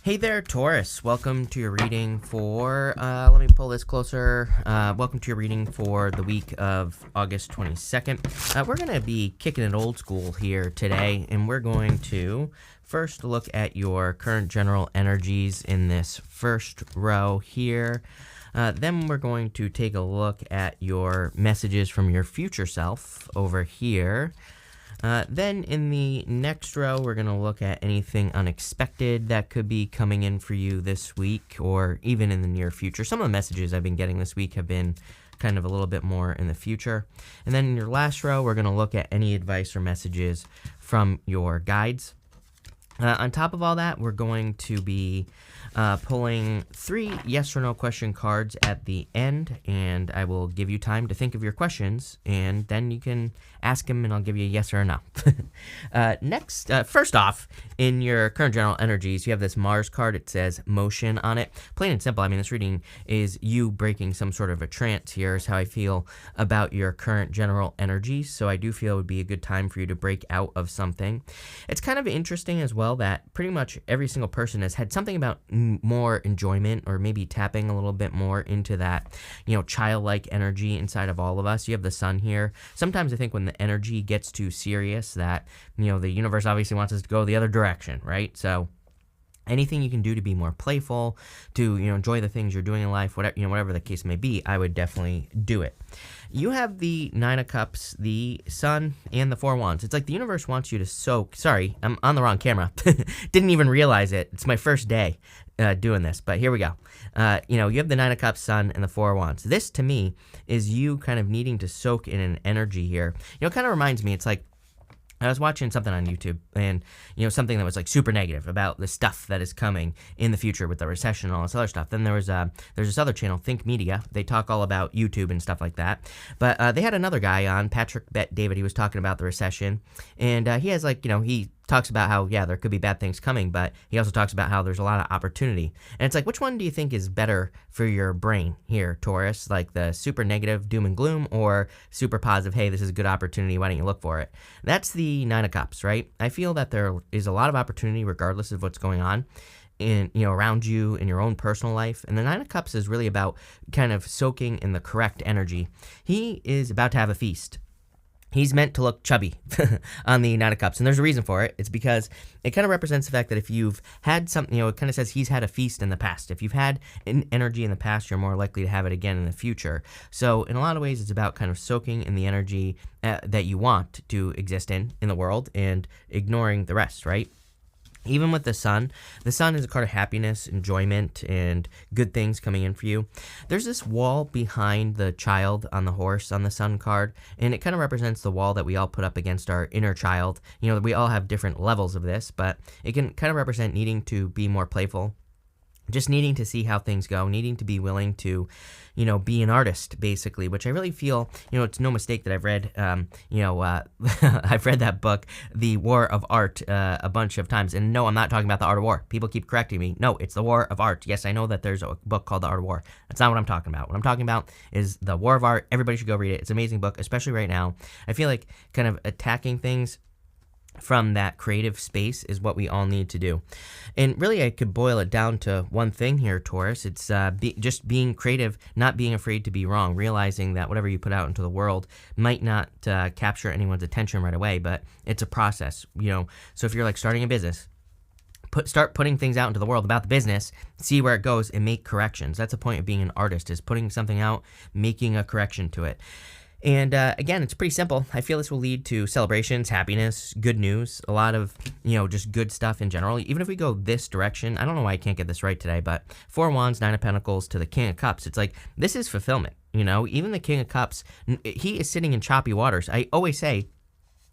Hey there, Taurus. Welcome to your reading for, let me pull this closer. Welcome to your reading for the week of August 22nd. We're going to be kicking it old school here today, and we're going to first look at your current general energies in this first row here. Then we're going to take a look at your messages from your future self over here. Then in the next row, we're going to look at anything unexpected that could be coming in for you this week or even in the near future. Some of the messages I've been getting this week have been kind of a little bit more in the future. And then in your last row, we're going to look at any advice or messages from your guides. On top of all that, we're going to be pulling 3 yes or no question cards at the end, and I will give you time to think of your questions, and then you can ask them, and I'll give you a yes or a no. First off, in your current general energies, you have this Mars card. It says motion on it. Plain and simple. I mean, this reading is you breaking some sort of a trance here is how I feel about your current general energies, so I do feel it would be a good time for you to break out of something. It's kind of interesting as well that pretty much every single person has had something about more enjoyment or maybe tapping a little bit more into that, childlike energy inside of all of us. You have the sun here. Sometimes I think when the energy gets too serious that, the universe obviously wants us to go the other direction, right? So anything you can do to be more playful, to enjoy the things you're doing in life, whatever the case may be, I would definitely do it. You have the 9 of Cups, the Sun, and the 4 Wands. It's like the universe wants you to soak. Sorry, I'm on the wrong camera. Didn't even realize it. It's my first day doing this, but here we go. You have the 9 of Cups, Sun, and the 4 Wands. This, to me, is you kind of needing to soak in an energy here. It kind of reminds me, it's like, I was watching something on YouTube and, something that was like super negative about the stuff that is coming in the future with the recession and all this other stuff. Then there's this other channel, Think Media. They talk all about YouTube and stuff like that. But they had another guy on, Patrick Bet David. He was talking about the recession. And he has he talks about how, there could be bad things coming, but he also talks about how there's a lot of opportunity. And it's like, which one do you think is better for your brain here, Taurus? Like the super negative doom and gloom or super positive, hey, this is a good opportunity, why don't you look for it? That's the 9 of Cups, right? I feel that there is a lot of opportunity regardless of what's going on in around you in your own personal life. And the 9 of Cups is really about kind of soaking in the correct energy. He is about to have a feast. He's meant to look chubby on the 9 of Cups, and there's a reason for it. It's because it kind of represents the fact that if you've had something, it kind of says he's had a feast in the past. If you've had an energy in the past, you're more likely to have it again in the future. So in a lot of ways, it's about kind of soaking in the energy that you want to exist in the world and ignoring the rest, right? Even with the sun is a card of happiness, enjoyment, and good things coming in for you. There's this wall behind the child on the horse on the sun card, and it kind of represents the wall that we all put up against our inner child. We all have different levels of this, but it can kind of represent needing to be more playful, just needing to see how things go, needing to be willing to, be an artist, basically, which I really feel, it's no mistake that I've read, I've read that book, The War of Art, a bunch of times. And no, I'm not talking about The Art of War. People keep correcting me. No, it's The War of Art. Yes, I know that there's a book called The Art of War. That's not what I'm talking about. What I'm talking about is The War of Art. Everybody should go read it. It's an amazing book, especially right now. I feel like kind of attacking things from that creative space is what we all need to do. And really, I could boil it down to one thing here, Taurus. It's just being creative, not being afraid to be wrong, realizing that whatever you put out into the world might not capture anyone's attention right away, but it's a process, So if you're like starting a business, start putting things out into the world about the business, see where it goes, and make corrections. That's the point of being an artist, is putting something out, making a correction to it. And again, it's pretty simple. I feel this will lead to celebrations, happiness, good news, a lot of, just good stuff in general. Even if we go this direction, I don't know why I can't get this right today, but 4 Wands, 9 of Pentacles to the King of Cups. It's like, this is fulfillment, Even the King of Cups, he is sitting in choppy waters. I always say,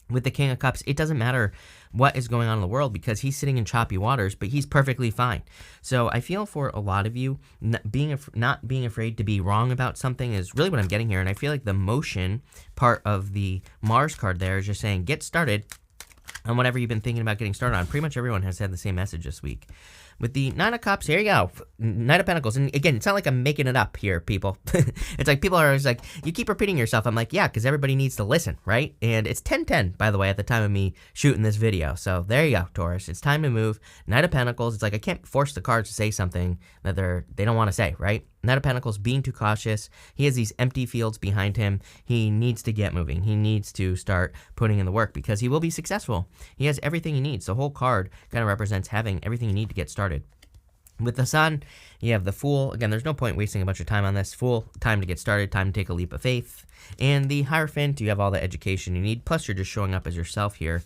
with the King of Cups, it doesn't matter what is going on in the world because he's sitting in choppy waters, but he's perfectly fine. So I feel for a lot of you, not being afraid to be wrong about something is really what I'm getting here. And I feel like the motion part of the Mars card there is just saying, get started on whatever you've been thinking about getting started on. Pretty much everyone has had the same message this week. with the Nine of Cups, here you go. Knight of Pentacles. And again, it's not like I'm making it up here, people. It's like people are always like, you keep repeating yourself. I'm like, yeah, because everybody needs to listen, right? And it's 10:10, by the way, at the time of me shooting this video. So there you go, Taurus. It's time to move. Knight of Pentacles. It's like I can't force the cards to say something that they don't want to say, right? Knight of Pentacles being too cautious. He has these empty fields behind him. He needs to get moving. He needs to start putting in the work because he will be successful. He has everything he needs. The whole card kind of represents having everything you need to get started. With the Sun, you have the Fool. Again, there's no point wasting a bunch of time on this. Fool, time to get started, time to take a leap of faith. And the Hierophant, you have all the education you need, plus you're just showing up as yourself here.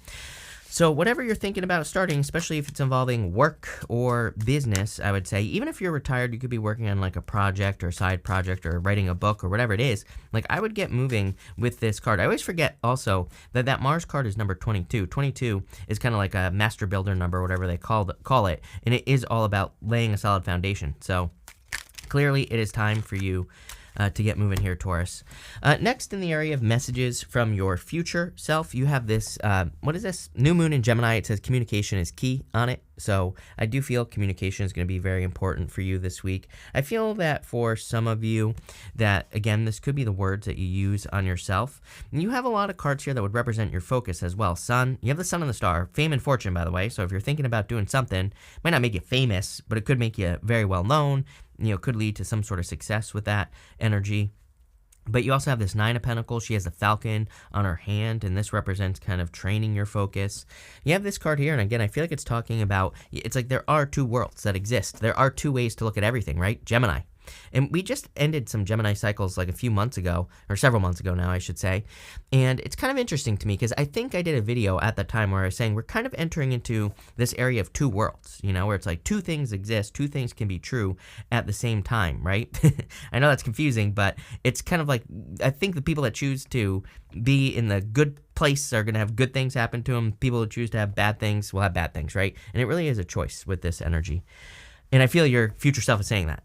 So whatever you're thinking about starting, especially if it's involving work or business, I would say, even if you're retired, you could be working on like a project or a side project or writing a book or whatever it is. Like I would get moving with this card. I always forget also that Mars card is number 22. 22 is kind of like a master builder number, whatever they call it. And it is all about laying a solid foundation. So clearly it is time for you to get moving here, Taurus. Next, in the area of messages from your future self, you have this, what is this? New moon in Gemini. It says communication is key on it. So I do feel communication is going to be very important for you this week. I feel that for some of you that, again, this could be the words that you use on yourself. And you have a lot of cards here that would represent your focus as well. Sun, you have the Sun and the Star, fame and fortune, by the way. So if you're thinking about doing something, it might not make you famous, but it could make you very well known. Could lead to some sort of success with that energy. But you also have this Nine of Pentacles. She has a falcon on her hand, and this represents kind of training your focus. You have this card here, and again, I feel like it's talking about, it's like there are two worlds that exist. There are two ways to look at everything, right? Gemini. And we just ended some Gemini cycles like a few months ago, or several months ago now, I should say. And it's kind of interesting to me because I think I did a video at that time where I was saying we're kind of entering into this area of two worlds, where it's like two things exist, two things can be true at the same time, right? I know that's confusing, but it's kind of like, I think the people that choose to be in the good place are going to have good things happen to them. People who choose to have bad things will have bad things, right? And it really is a choice with this energy. And I feel your future self is saying that.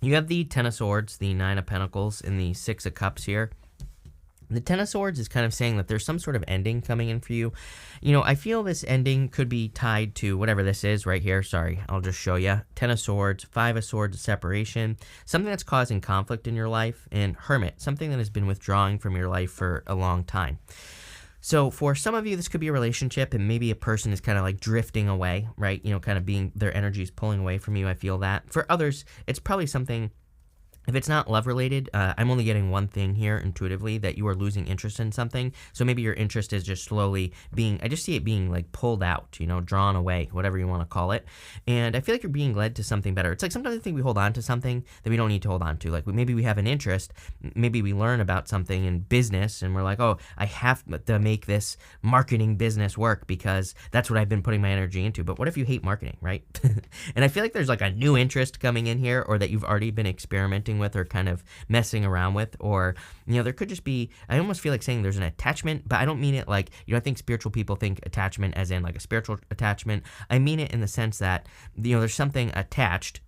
You have the Ten of Swords, the Nine of Pentacles, and the Six of Cups here. The Ten of Swords is kind of saying that there's some sort of ending coming in for you. I feel this ending could be tied to whatever this is right here. Sorry, I'll just show you. Ten of Swords, Five of Swords, separation, something that's causing conflict in your life, and Hermit, something that has been withdrawing from your life for a long time. So for some of you, this could be a relationship and maybe a person is kind of like drifting away, right? Kind of being, their energy is pulling away from you. I feel that. For others, it's probably something, if it's not love related, I'm only getting one thing here intuitively, that you are losing interest in something. So maybe your interest is just slowly being, I just see it being like pulled out, drawn away, whatever you want to call it. And I feel like you're being led to something better. It's like sometimes I think we hold on to something that we don't need to hold on to. Like maybe we have an interest, maybe we learn about something in business and we're like, oh, I have to make this marketing business work because that's what I've been putting my energy into. But what if you hate marketing, right? And I feel like there's like a new interest coming in here, or that you've already been experimenting with or kind of messing around with, or there could just be, I almost feel like saying there's an attachment, but I don't mean it like, I think spiritual people think attachment as in like a spiritual attachment. I mean it in the sense that there's something attached.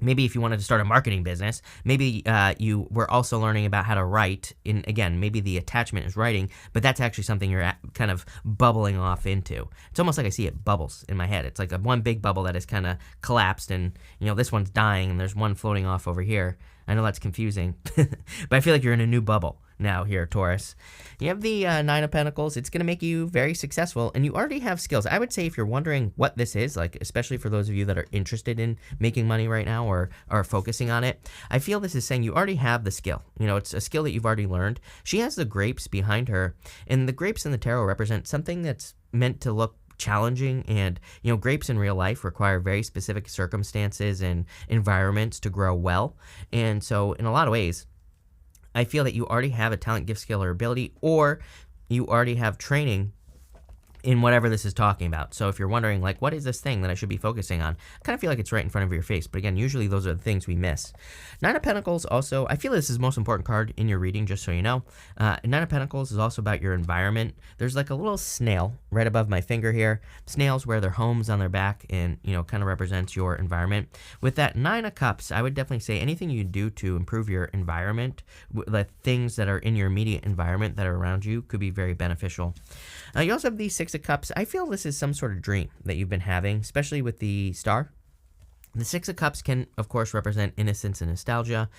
Maybe if you wanted to start a marketing business, maybe you were also learning about how to write. Again, maybe the attachment is writing, but that's actually something you're kind of bubbling off into. It's almost like I see it bubbles in my head. It's like one big bubble that is kind of collapsed, and this one's dying, and there's one floating off over here. I know that's confusing, but I feel like you're in a new bubble now here, Taurus. You have the Nine of Pentacles. It's going to make you very successful, and you already have skills. I would say if you're wondering what this is, like especially for those of you that are interested in making money right now or are focusing on it, I feel this is saying you already have the skill. It's a skill that you've already learned. She has the grapes behind her, and the grapes in the tarot represent something that's meant to look challenging, and grapes in real life require very specific circumstances and environments to grow well. And so in a lot of ways, I feel that you already have a talent, gift, skill, or ability, or you already have training in whatever this is talking about. So if you're wondering, like, what is this thing that I should be focusing on? I kind of feel like it's right in front of your face. But again, usually those are the things we miss. Nine of Pentacles also, I feel this is the most important card in your reading, just so you know. Nine of Pentacles is also about your environment. There's like a little snail right above my finger here. Snails wear their homes on their back and, kind of represents your environment. With that Nine of Cups, I would definitely say anything you do to improve your environment, the things that are in your immediate environment that are around you, could be very beneficial. You also have the Six of Cups. I feel this is some sort of dream that you've been having, especially with the star. The Six of Cups can, of course, represent innocence and nostalgia,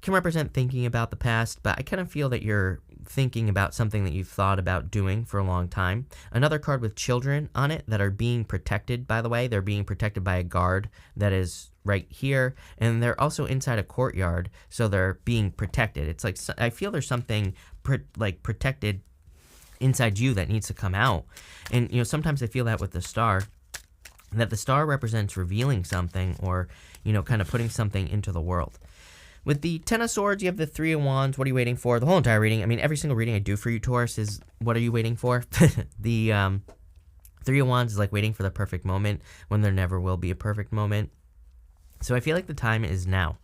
can represent thinking about the past, but I kind of feel that you're thinking about something that you've thought about doing for a long time. Another card with children on it that are being protected, by the way. They're being protected by a guard that is right here, and they're also inside a courtyard, so they're being protected. It's like, I feel there's something protected inside you that needs to come out. And, sometimes I feel that with the star, that the star represents revealing something or, kind of putting something into the world. With the Ten of Swords, you have the Three of Wands. What are you waiting for? The whole entire reading, I mean, every single reading I do for you, Taurus, is what are you waiting for? The Three of Wands is like waiting for the perfect moment when there never will be a perfect moment. So I feel like the time is now.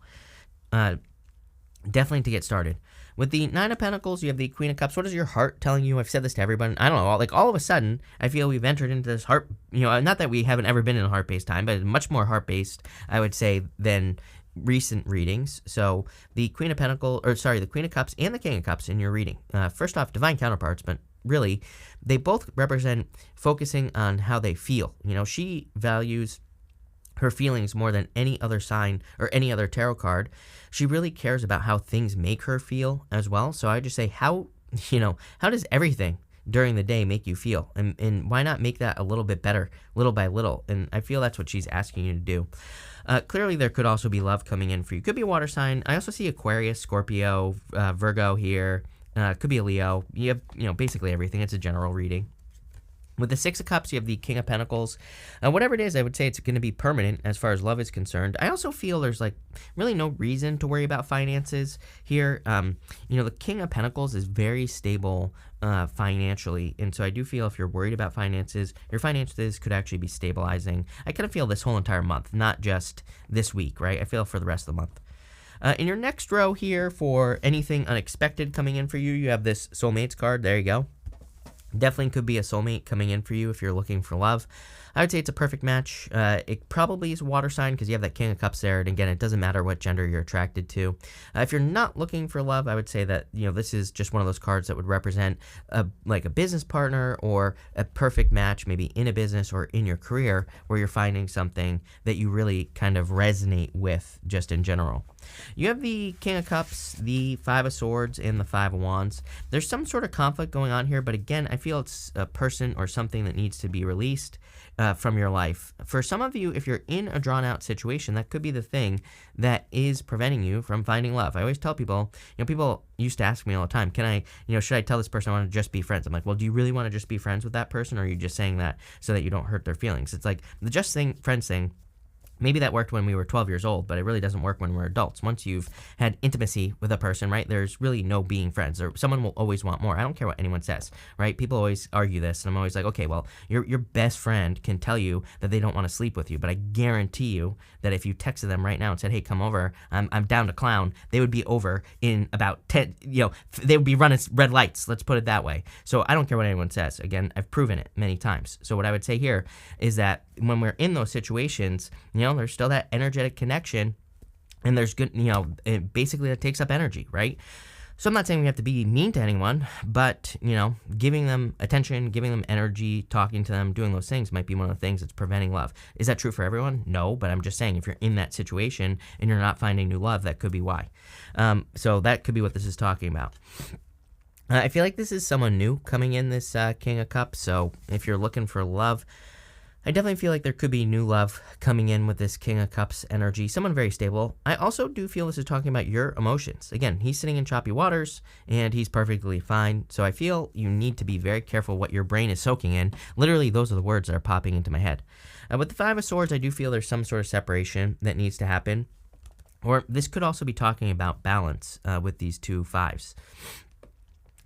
Definitely to get started. With the Nine of Pentacles, you have the Queen of Cups. What is your heart telling you? I've said this to everyone. I don't know. Like, all of a sudden, I feel we've entered into this heart, not that we haven't ever been in a heart-based time, but much more heart-based, I would say, than recent readings. So the Queen of the Queen of Cups and the King of Cups in your reading. First off, divine counterparts, but really, they both represent focusing on how they feel. She values her feelings more than any other sign or any other tarot card. She really cares about how things make her feel as well. So I just say, how does everything during the day make you feel? And why not make that a little bit better, little by little? And I feel that's what she's asking you to do. Clearly, there could also be love coming in for you. Could be a water sign. I also see Aquarius, Scorpio, Virgo here. Could be a Leo. You have, basically everything. It's a general reading. With the Six of Cups, you have the King of Pentacles. Whatever it is, I would say it's going to be permanent as far as love is concerned. I also feel there's really no reason to worry about finances here. The King of Pentacles is very stable financially, and so I do feel if you're worried about finances, your finances could actually be stabilizing. I kind of feel this whole entire month, not just this week, right? I feel for the rest of the month. In your next row here, for anything unexpected coming in for you, you have this Soulmates card. There you go. Definitely could be a soulmate coming in for you if you're looking for love. I would say it's a perfect match. It probably is a water sign because you have that King of Cups there. And again, it doesn't matter what gender you're attracted to. If you're not looking for love, I would say that, this is just one of those cards that would represent a business partner or a perfect match, maybe in a business or in your career where you're finding something that you really kind of resonate with just in general. You have the King of Cups, the Five of Swords, and the Five of Wands. There's some sort of conflict going on here, but again, I feel it's a person or something that needs to be released from your life. For some of you, if you're in a drawn-out situation, that could be the thing that is preventing you from finding love. I always tell people, people used to ask me all the time, should I tell this person I want to just be friends? I'm like, well, do you really want to just be friends with that person, or are you just saying that so that you don't hurt their feelings? It's like the friends thing. Maybe that worked when we were 12 years old, but it really doesn't work when we're adults. Once you've had intimacy with a person, right, there's really no being friends. Or someone will always want more. I don't care what anyone says, right? People always argue this, and I'm always like, okay, well, your best friend can tell you that they don't want to sleep with you, but I guarantee you that if you texted them right now and said, hey, come over, I'm down to clown, they would be over in about 10, they would be running red lights, let's put it that way. So I don't care what anyone says. Again, I've proven it many times. So what I would say here is that when we're in those situations, there's still that energetic connection, and there's good, basically that takes up energy, right? So I'm not saying we have to be mean to anyone, but, giving them attention, giving them energy, talking to them, doing those things might be one of the things that's preventing love. Is that true for everyone? No, but I'm just saying if you're in that situation and you're not finding new love, that could be why. So that could be what this is talking about. I feel like this is someone new coming in, this King of Cups, so if you're looking for love, I definitely feel like there could be new love coming in with this King of Cups energy. Someone very stable. I also do feel this is talking about your emotions. Again, he's sitting in choppy waters, and he's perfectly fine. So I feel you need to be very careful what your brain is soaking in. Literally, those are the words that are popping into my head. With the Five of Swords, I do feel there's some sort of separation that needs to happen. Or this could also be talking about balance with these two fives.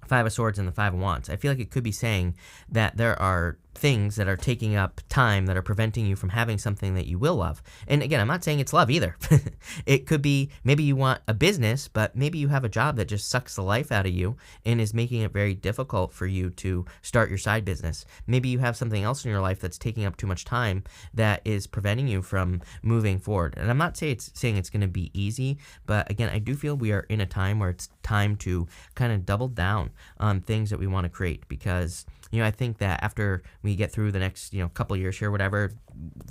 Five of Swords and the Five of Wands. I feel like it could be saying that there are things that are taking up time that are preventing you from having something that you will love. And again, I'm not saying it's love either. It could be maybe you want a business, but maybe you have a job that just sucks the life out of you and is making it very difficult for you to start your side business. Maybe you have something else in your life that's taking up too much time that is preventing you from moving forward. And I'm not saying it's going to be easy, but again, I do feel we are in a time where it's time to kind of double down on things that we want to create, because I think that after we get through the next, couple years here, whatever,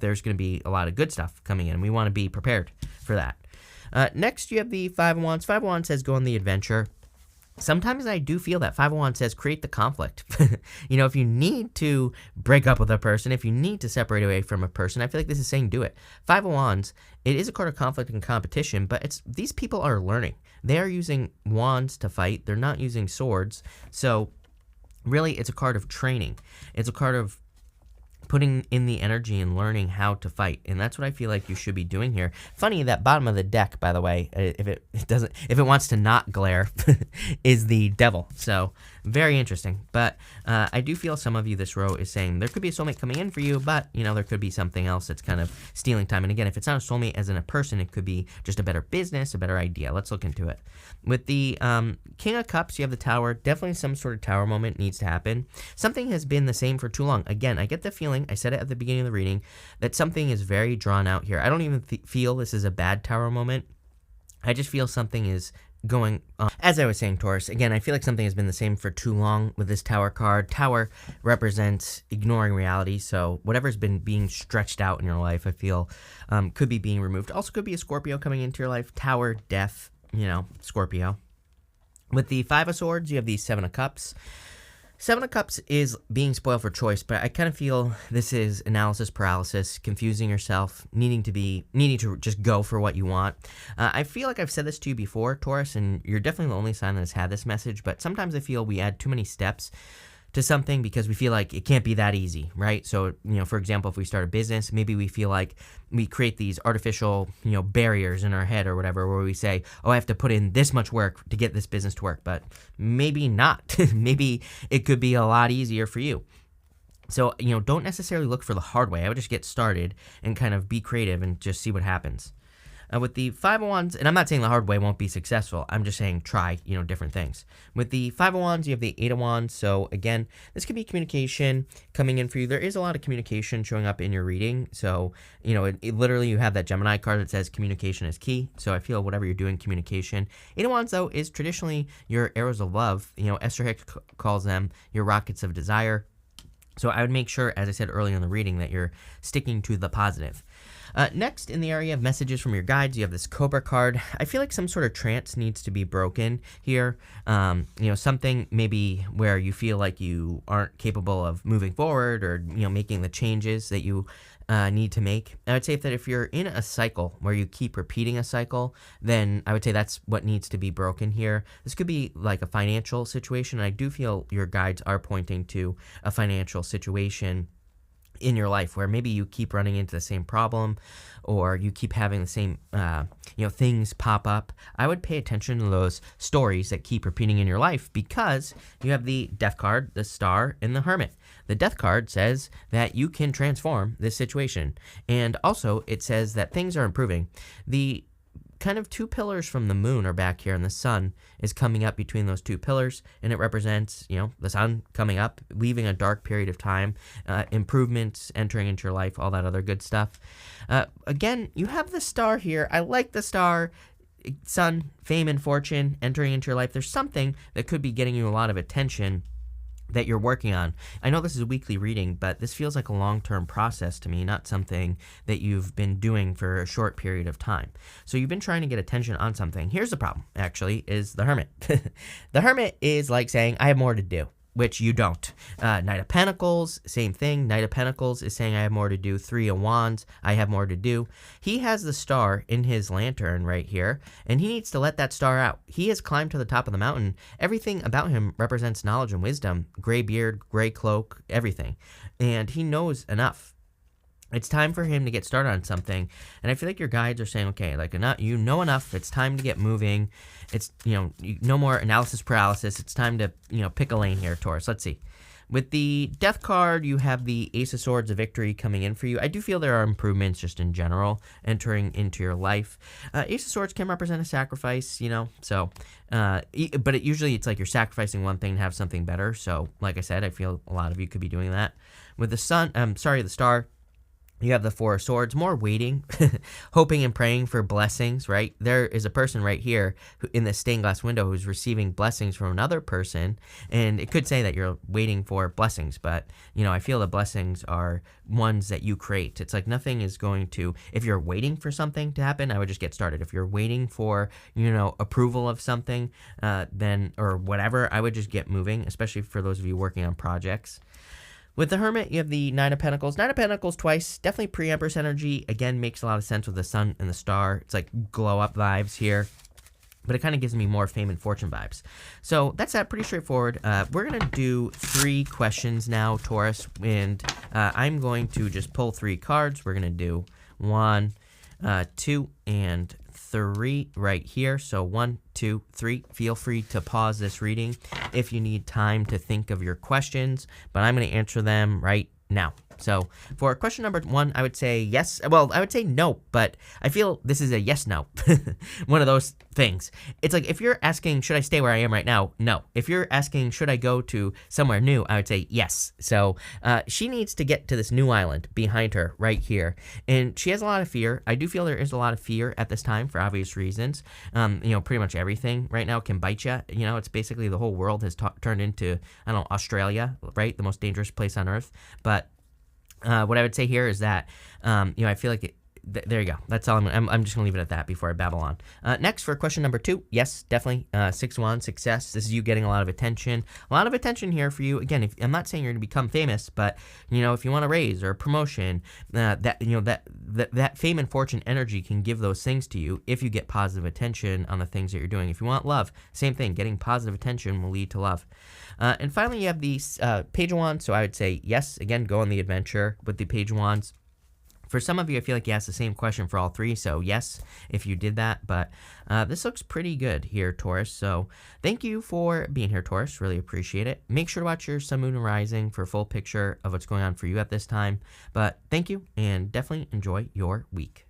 there's going to be a lot of good stuff coming in. We want to be prepared for that. Next, you have the Five of Wands. Five of Wands says go on the adventure. Sometimes I do feel that Five of Wands says create the conflict. If you need to break up with a person, if you need to separate away from a person, I feel like this is saying do it. Five of Wands, it is a card of conflict and competition, but these people are learning. They are using wands to fight. They're not using swords. So really, it's a card of training. It's a card of putting in the energy and learning how to fight, and that's what I feel like you should be doing here. Funny, that bottom of the deck, by the way, if it wants to not glare, is the devil. So very interesting. But I do feel some of you, this row is saying there could be a soulmate coming in for you, but there could be something else that's kind of stealing time. And again, if it's not a soulmate as in a person, it could be just a better business, a better idea. Let's look into it. With the King of Cups, you have the Tower. Definitely some sort of Tower moment needs to happen. Something has been the same for too long. Again, I get the feeling, I said it at the beginning of the reading, that something is very drawn out here. I don't even feel this is a bad Tower moment. I just feel something is going on. As I was saying, Taurus, again, I feel like something has been the same for too long with this Tower card. Tower represents ignoring reality, so whatever's been being stretched out in your life, I feel, could be being removed. Also could be a Scorpio coming into your life. Tower, death, Scorpio. With the Five of Swords, you have the Seven of Cups. Seven of Cups is being spoiled for choice, but I kind of feel this is analysis paralysis, confusing yourself, needing to just go for what you want. I feel like I've said this to you before, Taurus, and you're definitely the only sign that has had this message, but sometimes I feel we add too many steps to something because we feel like it can't be that easy, right? So, for example, if we start a business, maybe we feel like we create these artificial, barriers in our head or whatever, where we say, oh, I have to put in this much work to get this business to work, but maybe not. Maybe it could be a lot easier for you. So, don't necessarily look for the hard way. I would just get started and kind of be creative and just see what happens. With the Five of Wands, and I'm not saying the hard way won't be successful, I'm just saying try, different things. With the Five of Wands, you have the Eight of Wands, so again, this could be communication coming in for you. There is a lot of communication showing up in your reading, so, literally you have that Gemini card that says communication is key, so I feel whatever you're doing, communication. Eight of Wands, though, is traditionally your arrows of love. Esther Hicks calls them your rockets of desire. So I would make sure, as I said earlier in the reading, that you're sticking to the positive. Next, in the area of messages from your guides, you have this Cobra card. I feel like some sort of trance needs to be broken here. Something maybe where you feel like you aren't capable of moving forward or, making the changes that you need to make. I would say that if you're in a cycle where you keep repeating a cycle, then I would say that's what needs to be broken here. This could be like a financial situation. I do feel your guides are pointing to a financial situation in your life where maybe you keep running into the same problem or you keep having the same things pop up. I would pay attention to those stories that keep repeating in your life because you have the Death card, the Star, and the Hermit. The Death card says that you can transform this situation, and also it says that things are improving. The kind of two pillars from the moon are back here, and the sun is coming up between those two pillars, and it represents, the sun coming up, leaving a dark period of time, improvements entering into your life, all that other good stuff. Again, you have the Star here. I like the Star. Sun, fame, and fortune entering into your life. There's something that could be getting you a lot of attention that you're working on. I know this is a weekly reading, but this feels like a long-term process to me, not something that you've been doing for a short period of time. So you've been trying to get attention on something. Here's the problem, actually, is the Hermit. The Hermit is like saying, I have more to do, which you don't. Knight of Pentacles, same thing. Knight of Pentacles is saying I have more to do. Three of Wands, I have more to do. He has the star in his lantern right here, and he needs to let that star out. He has climbed to the top of the mountain. Everything about him represents knowledge and wisdom. Gray beard, gray cloak, everything. And he knows enough. It's time for him to get started on something, and I feel like your guides are saying, okay, like you know enough, it's time to get moving. It's, no more analysis paralysis. It's time to, pick a lane here, Taurus. Let's see. With the Death card, you have the Ace of Swords of Victory coming in for you. I do feel there are improvements just in general entering into your life. Ace of Swords can represent a sacrifice, so, but usually it's like you're sacrificing one thing to have something better. So, like I said, I feel a lot of you could be doing that. With the the Star, You have the Four of Swords, more waiting, hoping and praying for blessings, right? There is a person right here in this stained glass window who's receiving blessings from another person, and it could say that you're waiting for blessings, but, I feel the blessings are ones that you create. It's like nothing is going to, if you're waiting for something to happen, I would just get started. If you're waiting for, approval of something, then, or whatever, I would just get moving, especially for those of you working on projects. With the Hermit, you have the Nine of Pentacles. Nine of Pentacles twice, definitely pre-Empress energy. Again, makes a lot of sense with the sun and the star. It's like glow-up vibes here. But it kind of gives me more fame and fortune vibes. So that's that, pretty straightforward. We're going to do 3 questions now, Taurus. And I'm going to just pull 3 cards. We're going to do 1, 2, and 3 right here. So 1, 2, 3. Feel free to pause this reading if you need time to think of your questions, but I'm going to answer them right now. So for question number 1, I would say yes. Well, I would say no, but I feel this is a yes-no. One of those things. It's like if you're asking, should I stay where I am right now? No. If you're asking, should I go to somewhere new? I would say yes. So she needs to get to this new island behind her right here. And she has a lot of fear. I do feel there is a lot of fear at this time for obvious reasons. Pretty much everything right now can bite you. It's basically the whole world has turned into, Australia, right? The most dangerous place on earth. But what I would say here is that, I feel like there you go. That's all. I'm just going to leave it at that before I babble on. Next, for question number 2, yes, definitely 6-1, success. This is you getting a lot of attention. A lot of attention here for you. Again, I'm not saying you're going to become famous, but, if you want a raise or a promotion, that fame and fortune energy can give those things to you if you get positive attention on the things that you're doing. If you want love, same thing. Getting positive attention will lead to love. And finally, you have the Page of Wands. So I would say yes. Again, go on the adventure with the Page of Wands. For some of you, I feel like you asked the same question for all 3, so yes, if you did that, but this looks pretty good here, Taurus, so thank you for being here, Taurus, really appreciate it. Make sure to watch your Sun, Moon, and Rising for a full picture of what's going on for you at this time, but thank you, and definitely enjoy your week.